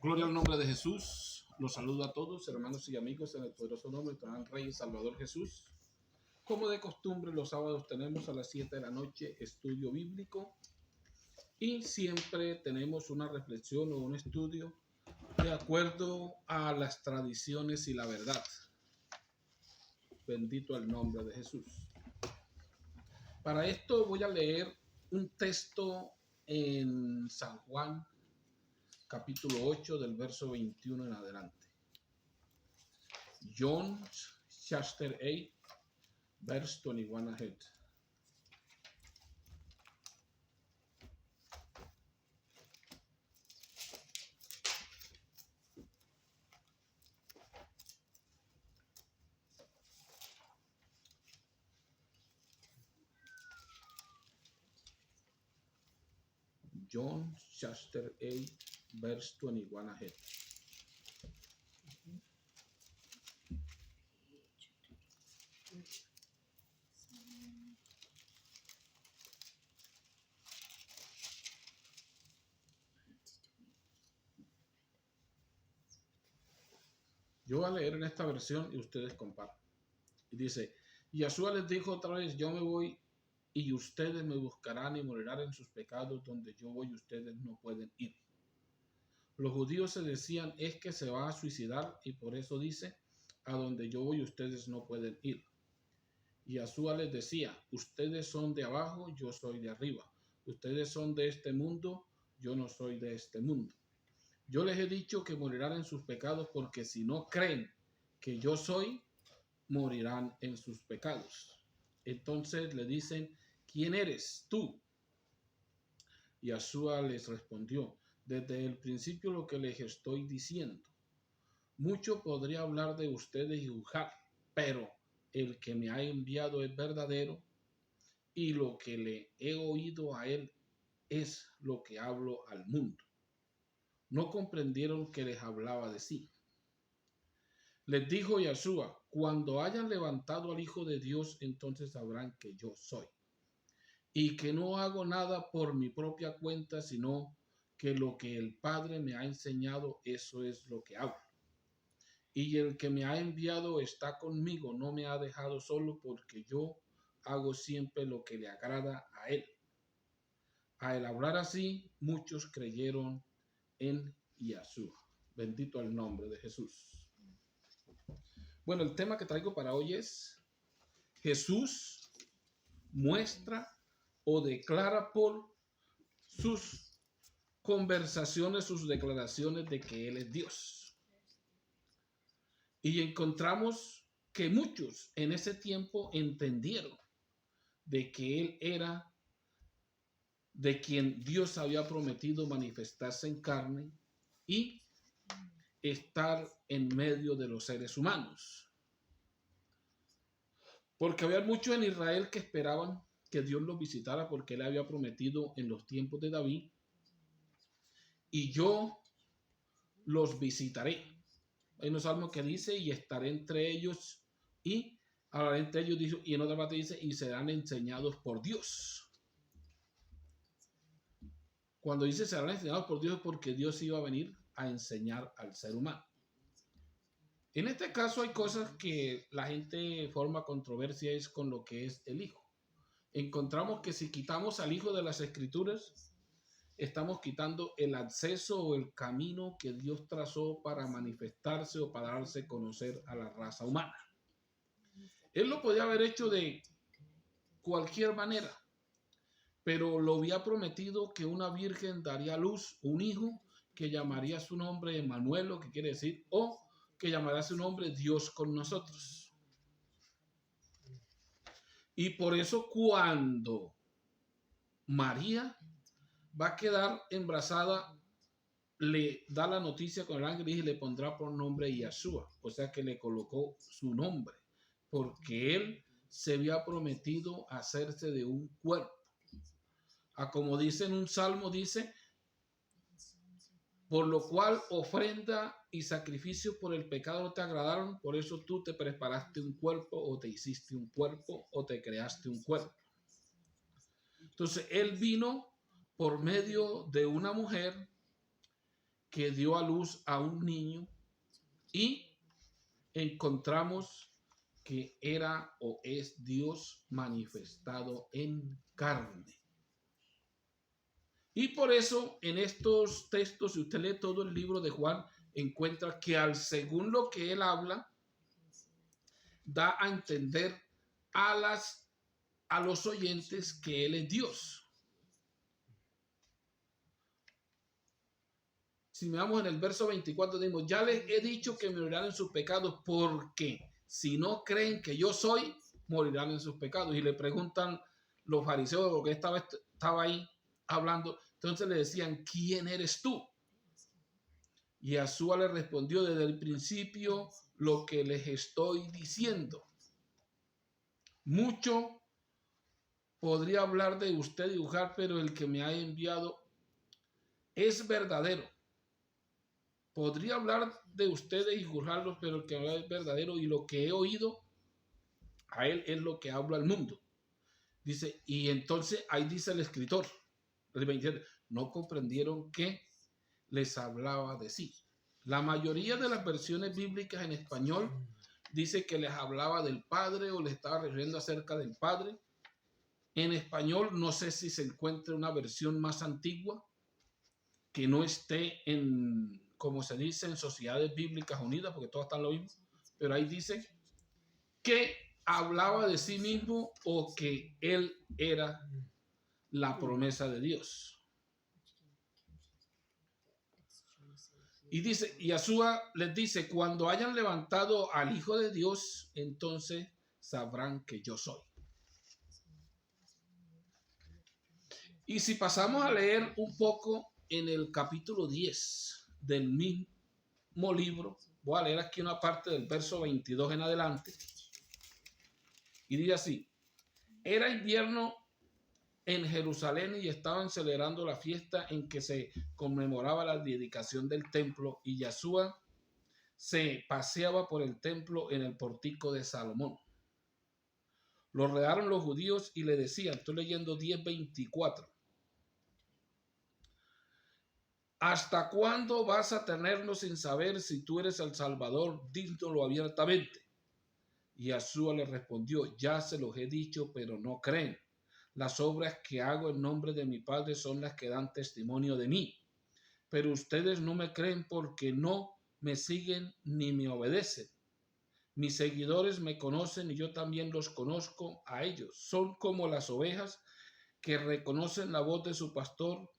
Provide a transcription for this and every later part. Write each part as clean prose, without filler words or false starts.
Gloria al nombre de Jesús. Los saludo a todos, hermanos y amigos, en el poderoso nombre de nuestro Rey y Salvador Jesús. Como de costumbre, los sábados tenemos a las 7 de la noche estudio bíblico y siempre tenemos una reflexión o un estudio de acuerdo a las tradiciones y la verdad. Bendito el nombre de Jesús. Para esto voy a leer un texto en San Juan, capítulo 8, del verso 21 en adelante. John chapter 8, verse 21 ahead. John chapter 8, verse 21 ahead. Yo voy a leer en esta versión y ustedes comparten. Y dice, Yeshua les dijo otra vez, yo me voy y ustedes me buscarán y morirán en sus pecados, donde yo voy ustedes no pueden ir. Los judíos se decían, es que se va a suicidar y por eso dice, a donde yo voy ustedes no pueden ir. Y Yeshua les decía, ustedes son de abajo, yo soy de arriba. Ustedes son de este mundo, yo no soy de este mundo. Yo les he dicho que morirán en sus pecados porque si no creen que yo soy, morirán en sus pecados. Entonces le dicen, ¿quién eres tú? Y Yeshua les respondió, desde el principio lo que les estoy diciendo. Mucho podría hablar de ustedes y juzgar, pero el que me ha enviado es verdadero y lo que le he oído a él es lo que hablo al mundo. No comprendieron que les hablaba de sí. Les dijo Yeshua, cuando hayan levantado al Hijo de Dios, entonces sabrán que yo soy. Y que no hago nada por mi propia cuenta, sino que lo que el Padre me ha enseñado, eso es lo que hago. Y el que me ha enviado está conmigo, no me ha dejado solo, porque yo hago siempre lo que le agrada a él. Al hablar así, muchos creyeron en Yeshua. Bendito el nombre de Jesús. Bueno, el tema que traigo para hoy es Jesús muestra o declara por sus conversaciones, sus declaraciones de que Él es Dios. Y encontramos que muchos en ese tiempo entendieron de que Él era de quien Dios había prometido manifestarse en carne y estar en medio de los seres humanos. Porque había muchos en Israel que esperaban que Dios los visitara porque Él había prometido en los tiempos de David, y yo los visitaré. Hay un salmo que dice, y estaré entre ellos, y hablaré entre ellos, dice, y en otra parte dice, y serán enseñados por Dios. Cuando dice serán enseñados por Dios es porque Dios iba a venir a enseñar al ser humano. En este caso hay cosas que la gente forma controversia es con lo que es el Hijo. Encontramos que si quitamos al Hijo de las Escrituras, estamos quitando el acceso o el camino que Dios trazó para manifestarse o para darse a conocer a la raza humana. Él lo podía haber hecho de cualquier manera, pero lo había prometido que una virgen daría a luz un hijo que llamaría su nombre Emmanuel, lo que quiere decir, o que llamará su nombre Dios con nosotros. Y por eso cuando María va a quedar embarazada, le da la noticia con el ángel y le pondrá por nombre Yeshua, o sea que le colocó su nombre, porque él se había prometido hacerse de un cuerpo. Como dice en un salmo, dice, por lo cual ofrenda y sacrificio por el pecado no te agradaron, por eso tú te preparaste un cuerpo o te hiciste un cuerpo o te creaste un cuerpo. Entonces él vino por medio de una mujer que dio a luz a un niño y encontramos que era o es Dios manifestado en carne. Y por eso en estos textos, si usted lee todo el libro de Juan, encuentra que según lo que él habla, da a entender a los oyentes que él es Dios. Si miramos en el verso 24, decimos, ya les he dicho que morirán en sus pecados, porque si no creen que yo soy, morirán en sus pecados. Y le preguntan los fariseos, porque estaba ahí hablando, entonces le decían, ¿quién eres tú? Y Yeshua le respondió desde el principio lo que les estoy diciendo. Mucho podría hablar de usted y juzgar, pero el que me ha enviado es verdadero. Podría hablar de ustedes y juzgarlos, pero el que habla es verdadero, y lo que he oído a él es lo que habla al mundo. Dice, y entonces ahí dice el escritor, el 27, no comprendieron que les hablaba de sí. La mayoría de las versiones bíblicas en español dice que les hablaba del Padre o les estaba refiriendo acerca del Padre. En español no sé si se encuentra una versión más antigua que no esté en, como se dice, en Sociedades Bíblicas Unidas, porque todas están lo mismo, pero ahí dice que hablaba de sí mismo o que él era la promesa de Dios. Y dice, Yeshua les dice, cuando hayan levantado al Hijo de Dios, entonces sabrán que yo soy. Y si pasamos a leer un poco en el capítulo 10 del mismo libro, voy a leer aquí una parte del verso 22 en adelante, y dice así, era invierno en Jerusalén y estaban celebrando la fiesta en que se conmemoraba la dedicación del templo, y Yeshua se paseaba por el templo en el pórtico de Salomón. Lo rodearon los judíos y le decían, estoy leyendo 10:24, ¿hasta cuándo vas a tenernos sin saber si tú eres el Salvador? Dínoslo abiertamente. Y Yeshua le respondió, ya se los he dicho, pero no creen. Las obras que hago en nombre de mi Padre son las que dan testimonio de mí. Pero ustedes no me creen porque no me siguen ni me obedecen. Mis seguidores me conocen y yo también los conozco a ellos. Son como las ovejas que reconocen la voz de su pastor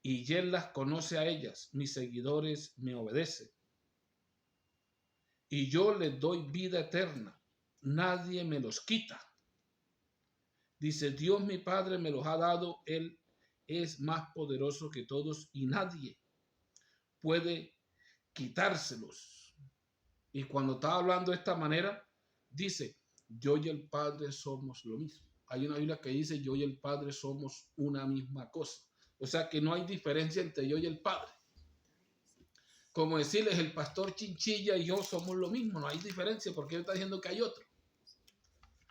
y él las conoce a ellas. Mis seguidores me obedecen. Y yo les doy vida eterna. Nadie me los quita. Dice, Dios mi Padre me los ha dado. Él es más poderoso que todos y nadie puede quitárselos. Y cuando está hablando de esta manera, dice, yo y el Padre somos lo mismo. Hay una Biblia que dice, yo y el Padre somos una misma cosa. O sea que no hay diferencia entre yo y el Padre. Como decirles, el pastor Chinchilla y yo somos lo mismo, no hay diferencia porque él está diciendo que hay otro.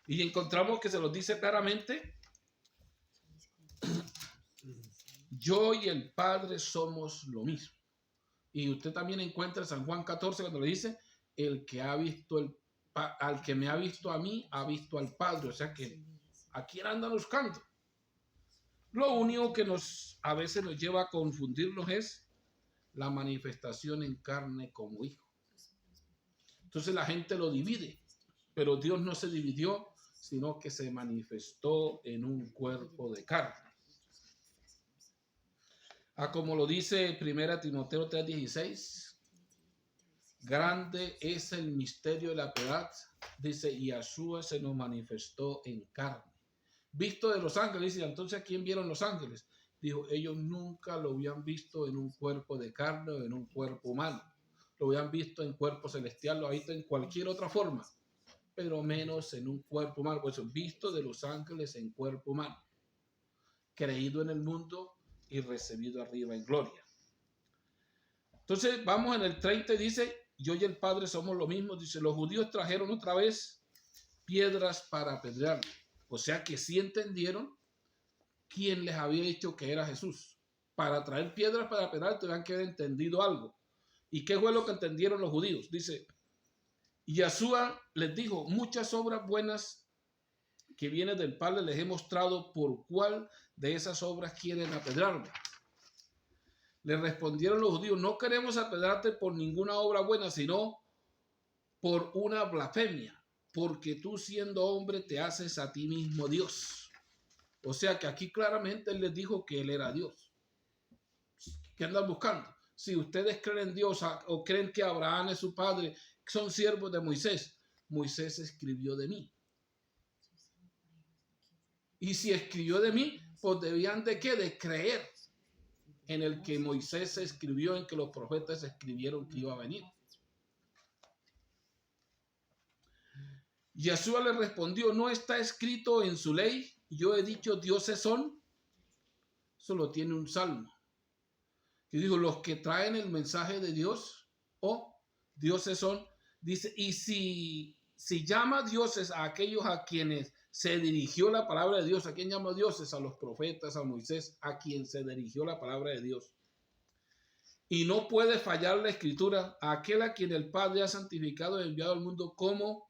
Y encontramos que se los dice claramente, yo y el Padre somos lo mismo. Y usted también encuentra en San Juan 14 cuando le dice, el que ha visto al que me ha visto a mí, ha visto al Padre. O sea que aquí andan buscando. Lo único que a veces nos lleva a confundirnos es la manifestación en carne como hijo. Entonces la gente lo divide, pero Dios no se dividió, sino que se manifestó en un cuerpo de carne. Como lo dice 1 Timoteo 3:16, grande es el misterio de la piedad, dice, y Yeshua se nos manifestó en carne. Visto de los ángeles, dice, entonces ¿a quién vieron los ángeles? Dijo, ellos nunca lo habían visto en un cuerpo de carne o en un cuerpo humano. Lo habían visto en cuerpo celestial, lo habían visto en cualquier otra forma, pero menos en un cuerpo humano. Pues visto de los ángeles en cuerpo humano, creído en el mundo y recibido arriba en gloria. Entonces vamos en el 30 y dice, yo y el Padre somos lo mismo. Dice, los judíos trajeron otra vez piedras para apedrearlo. O sea que sí entendieron quién les había dicho que era Jesús. para traer piedras para apedrear, tuvieran que haber entendido algo. ¿Y qué fue lo que entendieron los judíos? Dice, y Yeshua les dijo, muchas obras buenas que vienen del Padre les he mostrado, por cuál de esas obras quieren apedrearme. Le respondieron los judíos, no queremos apedrearte por ninguna obra buena, sino por una blasfemia, porque tú siendo hombre te haces a ti mismo Dios. O sea que aquí claramente él les dijo que él era Dios. ¿Qué andan buscando? Si ustedes creen en Dios o creen que Abraham es su padre, son siervos de Moisés. Moisés escribió de mí. Y si escribió de mí, pues debían de qué? De creer en el que Moisés escribió, en que los profetas escribieron que iba a venir. Yeshua le respondió, ¿no está escrito en su ley? Yo he dicho, dioses son. Solo tiene un salmo. Que dijo, los que traen el mensaje de Dios, dioses son. Dice, y si llama dioses a aquellos a quienes se dirigió la palabra de Dios, ¿a quién llama dioses? A los profetas, a Moisés, a quien se dirigió la palabra de Dios. Y no puede fallar la escritura, a aquel a quien el Padre ha santificado y enviado al mundo, como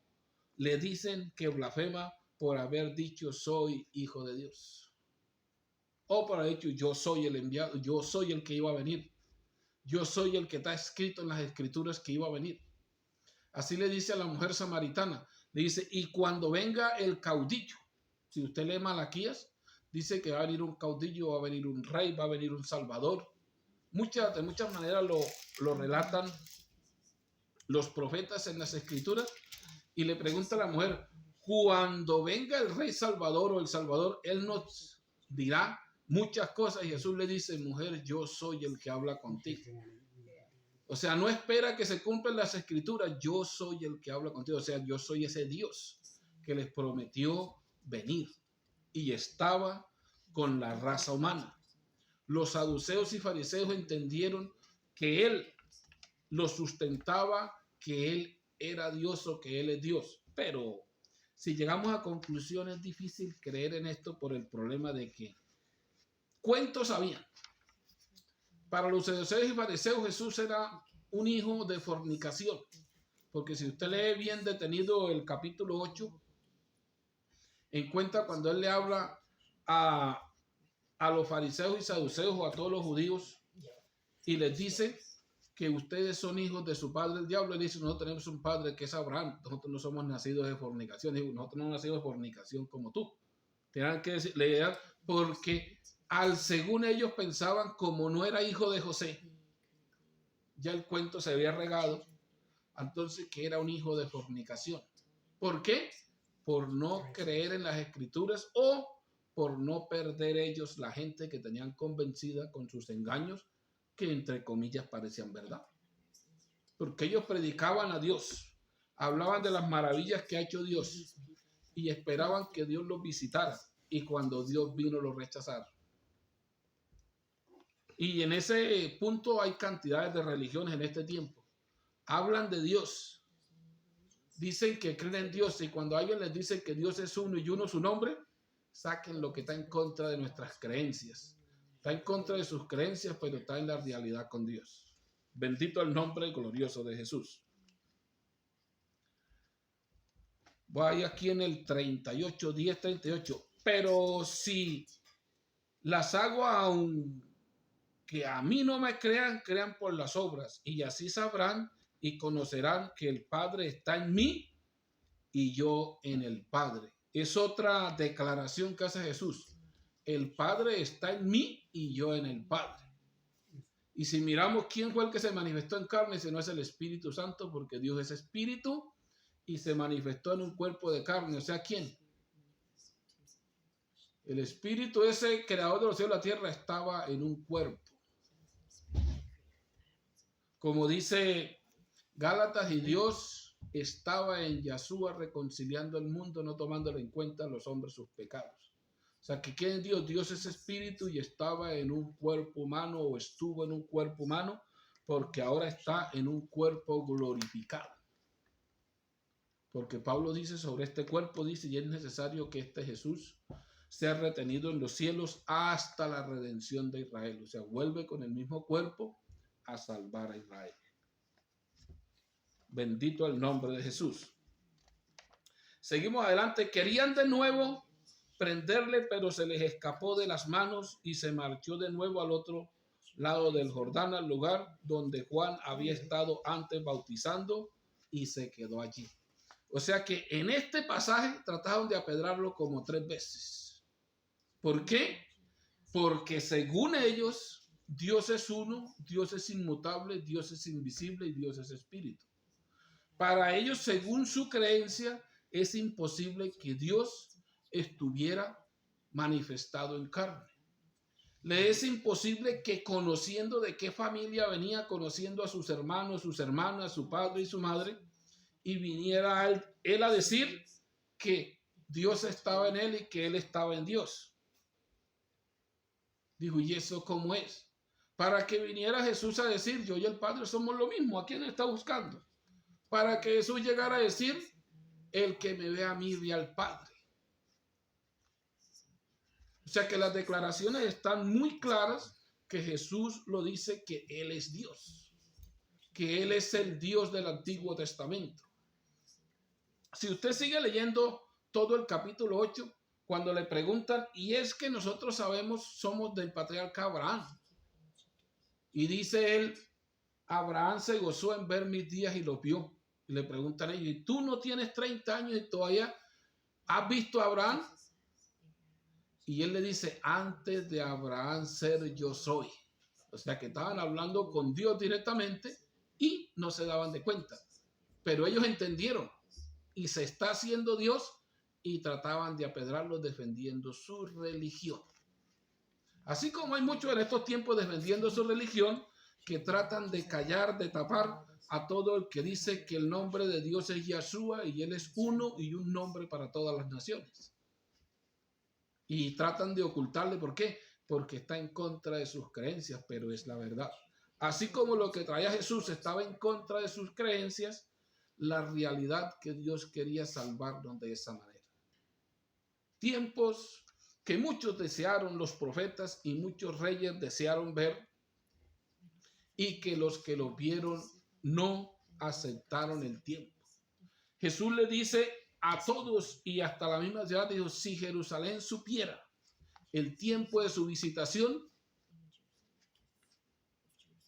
le dicen que blasfema por haber dicho soy hijo de Dios. O por haber dicho yo soy el enviado, yo soy el que iba a venir. Yo soy el que está escrito en las escrituras que iba a venir. Así le dice a la mujer samaritana. Le dice, y cuando venga el caudillo, si usted lee Malaquías, dice que va a venir un caudillo, va a venir un rey, va a venir un salvador. De muchas maneras lo relatan los profetas en las escrituras. Y le pregunta a la mujer, cuando venga el rey salvador o el salvador, él nos dirá muchas cosas. Y Jesús le dice, mujer, yo soy el que habla contigo. O sea, no espera que se cumplan las escrituras. Yo soy el que habla contigo. O sea, yo soy ese Dios que les prometió venir. Y estaba con la raza humana. Los saduceos y fariseos entendieron que él lo sustentaba, que él era Dios o que él es Dios. Pero si llegamos a conclusión, es difícil creer en esto por el problema de que cuentos habían. Para los saduceos y fariseos, Jesús era un hijo de fornicación. Porque si usted lee bien detenido el capítulo 8, encuentra cuando él le habla a los fariseos y saduceos o a todos los judíos y les dice que ustedes son hijos de su padre el diablo. Él dice, nosotros tenemos un padre que es Abraham, nosotros no somos nacidos de fornicación. Digo, nosotros no hemos nacido de fornicación como tú. Tenían que decir, porque según ellos pensaban, como no era hijo de José, ya el cuento se había regado, entonces que era un hijo de fornicación. ¿Por qué? Por no creer en las escrituras o por no perder ellos la gente que tenían convencida con sus engaños, que entre comillas parecían verdad. Porque ellos predicaban a Dios, hablaban de las maravillas que ha hecho Dios y esperaban que Dios los visitara, y cuando Dios vino los rechazaron. Y en ese punto hay cantidades de religiones en este tiempo. Hablan de Dios, dicen que creen en Dios, y cuando alguien les dice que Dios es uno y uno su nombre, saquen lo que está en contra de nuestras creencias. Está en contra de sus creencias, pero está en la realidad con Dios. Bendito el nombre glorioso de Jesús. Voy aquí en el 38, 10, 38. Pero si las hago aunque a mí no me crean, crean por las obras. Y así sabrán y conocerán que el Padre está en mí y yo en el Padre. Es otra declaración que hace Jesús. El Padre está en mí y yo en el Padre. Y si miramos quién fue el que se manifestó en carne, si no es el Espíritu Santo, porque Dios es Espíritu y se manifestó en un cuerpo de carne. O sea, ¿quién? El Espíritu, ese creador de los cielos y la tierra, estaba en un cuerpo. Como dice Gálatas, y Dios estaba en Yeshua reconciliando el mundo, no tomándole en cuenta a los hombres sus pecados. O sea, que ¿quién es Dios? Dios es espíritu y estaba en un cuerpo humano, o estuvo en un cuerpo humano, porque ahora está en un cuerpo glorificado. Porque Pablo dice sobre este cuerpo, dice, y es necesario que este Jesús sea retenido en los cielos hasta la redención de Israel. O sea, vuelve con el mismo cuerpo a salvar a Israel. Bendito el nombre de Jesús. Seguimos adelante. Querían de nuevo prenderle, pero se les escapó de las manos y se marchó de nuevo al otro lado del Jordán, al lugar donde Juan había estado antes bautizando, y se quedó allí. O sea que en este pasaje trataron de apedrarlo como 3 veces. ¿Por qué? Porque según ellos, Dios es uno, Dios es inmutable, Dios es invisible y Dios es espíritu. Para ellos, según su creencia, es imposible que Dios estuviera manifestado en carne. Le es imposible que, conociendo de qué familia venía, conociendo a sus hermanos, sus hermanas, su padre y su madre, y viniera él a decir que Dios estaba en él y que él estaba en Dios. Dijo, ¿y eso cómo es? Para que viniera Jesús a decir, yo y el Padre somos lo mismo. ¿A quién está buscando? Para que Jesús llegara a decir, el que me ve a mí ve al Padre. O sea que las declaraciones están muy claras, que Jesús lo dice, que Él es Dios, que Él es el Dios del Antiguo Testamento. Si usted sigue leyendo todo el capítulo 8, cuando le preguntan, y es que nosotros sabemos, somos del patriarca Abraham. Y dice él, Abraham se gozó en ver mis días y los vio. Y le preguntan ellos, ¿y tú no tienes 30 años y todavía has visto a Abraham? Y él le dice, antes de Abraham ser yo soy. O sea que estaban hablando con Dios directamente y no se daban de cuenta. Pero ellos entendieron y se está haciendo Dios, y trataban de apedrarlos defendiendo su religión. Así como hay muchos en estos tiempos defendiendo su religión, que tratan de callar, de tapar a todo el que dice que el nombre de Dios es Yahshua y Él es uno y un nombre para todas las naciones. Y tratan de ocultarle. ¿Por qué? Porque está en contra de sus creencias, pero es la verdad. Así como lo que traía Jesús estaba en contra de sus creencias, la realidad que Dios quería salvarnos de esa manera. Tiempos que muchos desearon, los profetas y muchos reyes desearon ver, y que los que lo vieron no aceptaron el tiempo. Jesús le dice a todos, y hasta la misma ciudad, dijo, si Jerusalén supiera el tiempo de su visitación,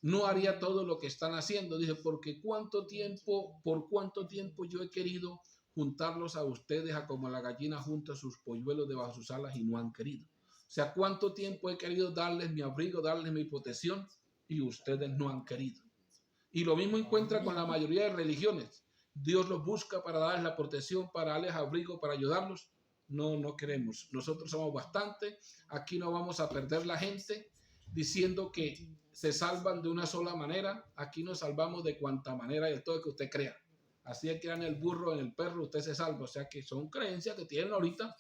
no haría todo lo que están haciendo. Dice, porque por cuánto tiempo yo he querido juntarlos a ustedes a como la gallina junta sus polluelos debajo de sus alas, y no han querido. O sea, cuánto tiempo he querido darles mi abrigo, darles mi protección, y ustedes no han querido. Y lo mismo encuentra con la mayoría de religiones. Dios los busca para darles la protección, para darles abrigo, para ayudarlos. No, no queremos. Nosotros somos bastante. Aquí no vamos a perder la gente diciendo que se salvan de una sola manera. Aquí nos salvamos de cuanta manera y de todo que usted crea. Así es que en el burro, en el perro, usted se salva. O sea que son creencias que tienen ahorita,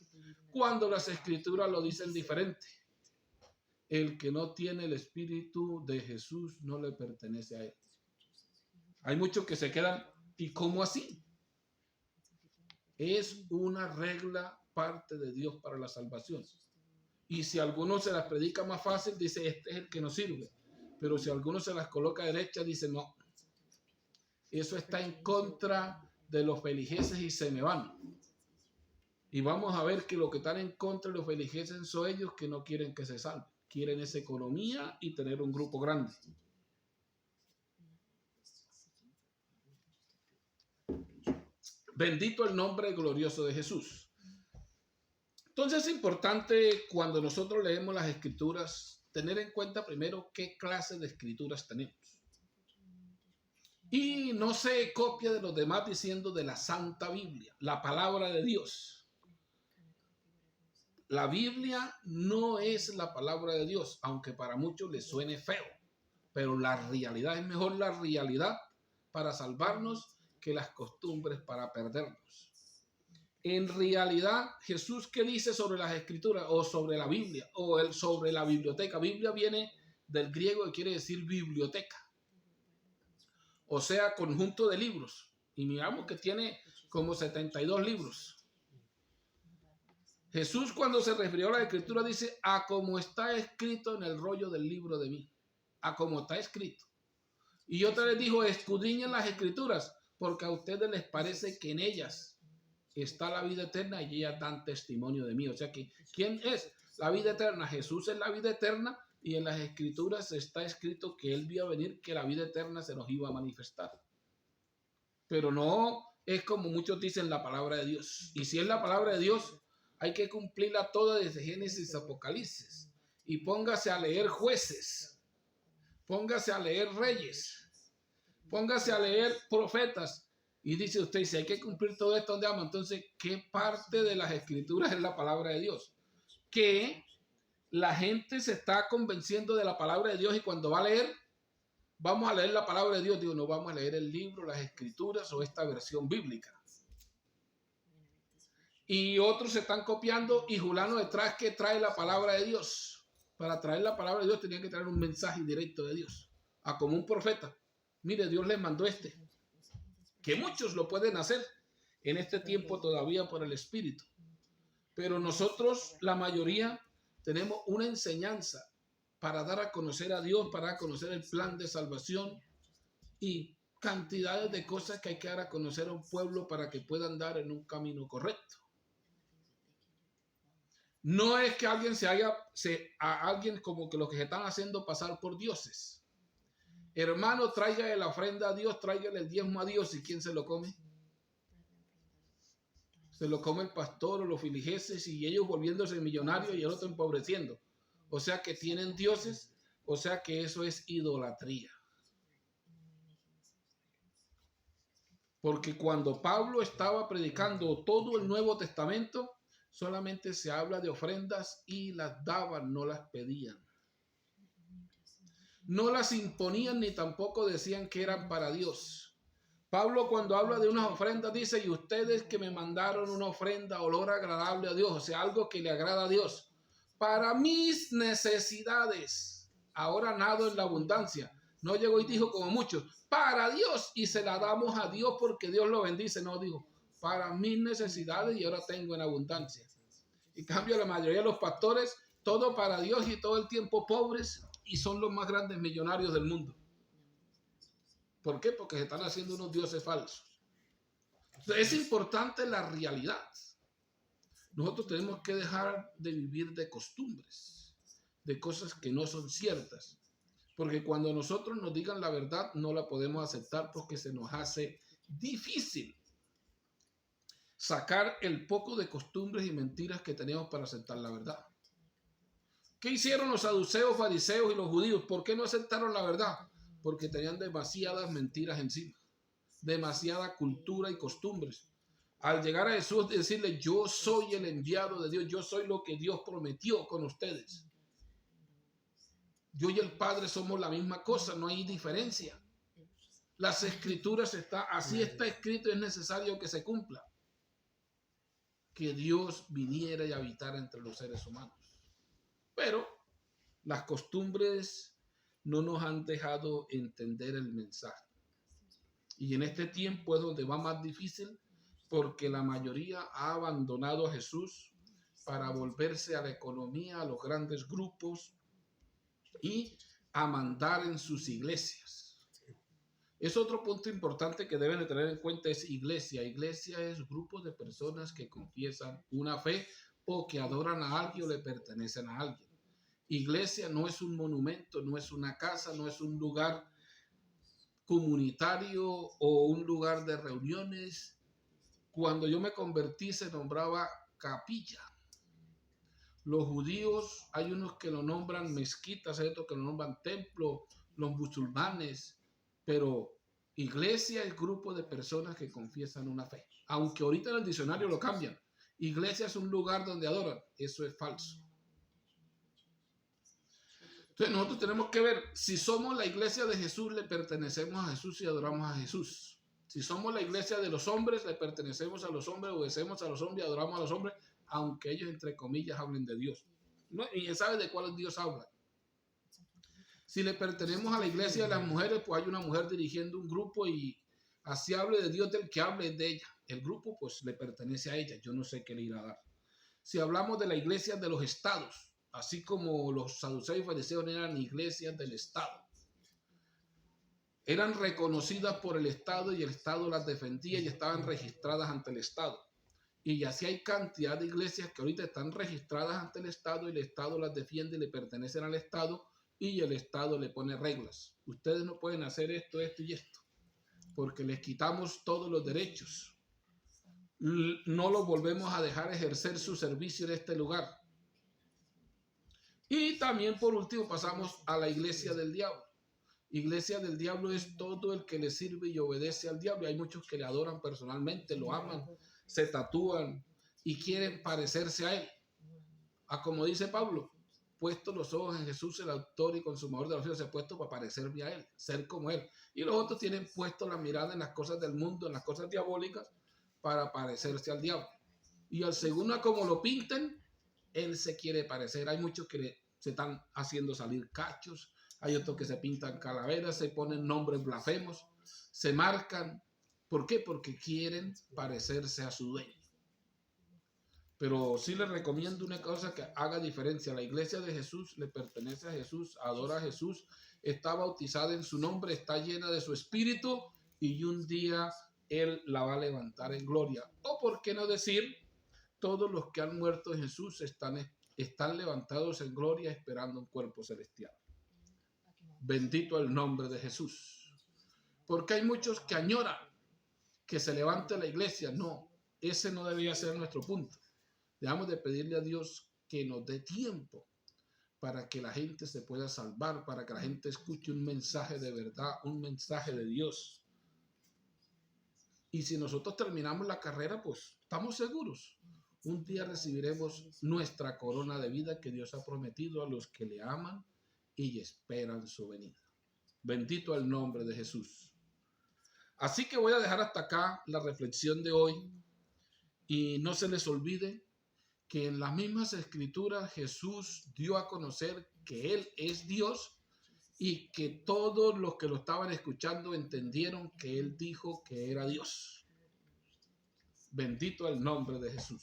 cuando las escrituras lo dicen diferente. El que no tiene el espíritu de Jesús no le pertenece a él. Hay muchos que se quedan, ¿y cómo así? Es una regla parte de Dios para la salvación. Y si alguno se las predica más fácil, dice, este es el que nos sirve. Pero si alguno se las coloca derecha, dice, no. Eso está en contra de los feligreses y se me van. Y vamos a ver que lo que están en contra de los feligreses son ellos que no quieren que se salve. Quieren esa economía y tener un grupo grande. Bendito el nombre glorioso de Jesús. Entonces es importante, cuando nosotros leemos las escrituras, tener en cuenta primero qué clase de escrituras tenemos. Y no se copia de los demás diciendo de la Santa Biblia, la palabra de Dios. La Biblia no es la palabra de Dios, aunque para muchos les suene feo. Pero la realidad es mejor, la realidad para salvarnos, que las costumbres para perdernos. En realidad, Jesús, ¿qué dice sobre las escrituras o sobre la Biblia o sobre la biblioteca? Biblia viene del griego que quiere decir biblioteca, o sea, conjunto de libros. Y miramos que tiene como 72 libros. Jesús, cuando se refirió a la escritura, dice, a como está escrito en el rollo del libro de mí, a como está escrito. Y otra vez dijo, escudriñen las escrituras, porque a ustedes les parece que en ellas está la vida eterna y ellas dan testimonio de mí. O sea que, ¿quién es la vida eterna? Jesús es la vida eterna, y en las escrituras está escrito que Él vio venir, que la vida eterna se nos iba a manifestar. Pero no es como muchos dicen la palabra de Dios. Y si es la palabra de Dios, hay que cumplirla toda desde Génesis a Apocalipsis. Y póngase a leer Jueces, póngase a leer Reyes, póngase a leer profetas. Y dice usted, si hay que cumplir todo esto, ¿dónde vamos? Entonces, ¿qué parte de las escrituras es la palabra de Dios? Que la gente se está convenciendo de la palabra de Dios, y cuando va a leer, vamos a leer la palabra de Dios. Digo, no vamos a leer el libro, las escrituras o esta versión bíblica. Y otros se están copiando, y Julano detrás que trae la palabra de Dios. Para traer la palabra de Dios tenía que traer un mensaje directo de Dios. A como un profeta. Mire, Dios les mandó este. Que muchos lo pueden hacer en este tiempo todavía por el Espíritu. Pero nosotros, la mayoría, tenemos una enseñanza para dar a conocer a Dios, para dar a conocer el plan de salvación y cantidades de cosas que hay que dar a conocer a un pueblo para que puedan andar en un camino correcto. No es que alguien a alguien como que los que se están haciendo pasar por dioses. Hermano, tráigale la ofrenda a Dios, tráigale el diezmo a Dios. ¿Y quién se lo come? Se lo come el pastor o los filigeses, y ellos volviéndose millonarios y el otro empobreciendo. O sea que tienen dioses, o sea que eso es idolatría. Porque cuando Pablo estaba predicando todo el Nuevo Testamento, solamente se habla de ofrendas, y las daban, no las pedían. No las imponían ni tampoco decían que eran para Dios. Pablo, cuando habla de unas ofrendas, dice, y ustedes que me mandaron una ofrenda, olor agradable a Dios, o sea, algo que le agrada a Dios, para mis necesidades. Ahora nado en la abundancia. No llegó y dijo como muchos, para Dios, y se la damos a Dios porque Dios lo bendice. No, dijo, para mis necesidades, y ahora tengo en abundancia. En cambio, la mayoría de los pastores, todo para Dios y todo el tiempo pobres, y son los más grandes millonarios del mundo. ¿Por qué? Porque se están haciendo unos dioses falsos. Entonces, es importante la realidad. Nosotros tenemos que dejar de vivir de costumbres, de cosas que no son ciertas. Porque cuando nosotros nos digan la verdad, no la podemos aceptar porque se nos hace difícil sacar el poco de costumbres y mentiras que tenemos para aceptar la verdad. ¿Qué hicieron los saduceos, fariseos y los judíos? ¿Por qué no aceptaron la verdad? Porque tenían demasiadas mentiras encima, demasiada cultura y costumbres. Al llegar a Jesús, decirle, yo soy el enviado de Dios, yo soy lo que Dios prometió con ustedes. Yo y el Padre somos la misma cosa, no hay diferencia. Las escrituras así está escrito, y es necesario que se cumpla. Que Dios viniera y habitara entre los seres humanos. Pero las costumbres no nos han dejado entender el mensaje. Y en este tiempo es donde va más difícil, porque la mayoría ha abandonado a Jesús para volverse a la economía, a los grandes grupos y a mandar en sus iglesias. Es otro punto importante que deben de tener en cuenta, es iglesia. Iglesia es grupos de personas que confiesan una fe o que adoran a alguien o le pertenecen a alguien. Iglesia no es un monumento, no es una casa, no es un lugar comunitario o un lugar de reuniones. Cuando yo me convertí se nombraba capilla. Los judíos, hay unos que lo nombran mezquitas, hay otros que lo nombran templo, los musulmanes, pero iglesia es grupo de personas que confiesan una fe. Aunque ahorita en el diccionario lo cambian. Iglesia es un lugar donde adoran. Eso es falso. Entonces nosotros tenemos que ver, si somos la iglesia de Jesús, le pertenecemos a Jesús y adoramos a Jesús. Si somos la iglesia de los hombres, le pertenecemos a los hombres, obedecemos a los hombres y adoramos a los hombres, aunque ellos, entre comillas, hablen de Dios. No, y sabe de cuál Dios habla. Si le pertenecemos a la iglesia de las mujeres, pues hay una mujer dirigiendo un grupo y así hable de Dios, del que hable de ella. El grupo, pues, le pertenece a ella. Yo no sé qué le irá a dar. Si hablamos de la iglesia de los estados, así como los saduceos y fariseos eran iglesias del estado, eran reconocidas por el estado y el estado las defendía y estaban registradas ante el estado. Y así hay cantidad de iglesias que ahorita están registradas ante el estado y el estado las defiende y le pertenecen al estado y el estado le pone reglas. Ustedes no pueden hacer esto, esto y esto, porque les quitamos todos los derechos. No los volvemos a dejar ejercer su servicio en este lugar. Y también por último pasamos a la iglesia del diablo. Iglesia del diablo es todo el que le sirve y obedece al diablo. Hay muchos que le adoran personalmente, lo aman, se tatúan y quieren parecerse a él. A como dice Pablo, puesto los ojos en Jesús, el autor y consumador de la fe, se ha puesto para parecerme a él, ser como él. Y los otros tienen puesto la mirada en las cosas del mundo, en las cosas diabólicas, para parecerse al diablo. Y al segundo, a como lo pinten, él se quiere parecer. Hay muchos que se están haciendo salir cachos, hay otros que se pintan calaveras, se ponen nombres blasfemos, se marcan. ¿Por qué? Porque quieren parecerse a su dueño. Pero sí les recomiendo una cosa que haga diferencia. La iglesia de Jesús le pertenece a Jesús, adora a Jesús, está bautizada en su nombre, está llena de su espíritu y un día Él la va a levantar en gloria. O por qué no decir, todos los que han muerto en Jesús están levantados en gloria esperando un cuerpo celestial. Bendito el nombre de Jesús. Porque hay muchos que añoran que se levante la iglesia. No, ese no debería ser nuestro punto. Debemos de pedirle a Dios que nos dé tiempo para que la gente se pueda salvar, para que la gente escuche un mensaje de verdad, un mensaje de Dios. Y si nosotros terminamos la carrera, pues estamos seguros. Un día recibiremos nuestra corona de vida que Dios ha prometido a los que le aman y esperan su venida. Bendito el nombre de Jesús. Así que voy a dejar hasta acá la reflexión de hoy. Y no se les olvide que en las mismas escrituras Jesús dio a conocer que Él es Dios y que todos los que lo estaban escuchando entendieron que Él dijo que era Dios. Bendito el nombre de Jesús.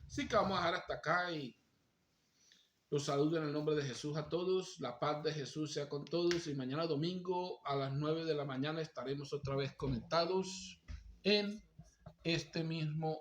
Así que vamos a dejar hasta acá y los saludo en el nombre de Jesús a todos. La paz de Jesús sea con todos y mañana domingo a las 9 de la mañana estaremos otra vez conectados en este mismo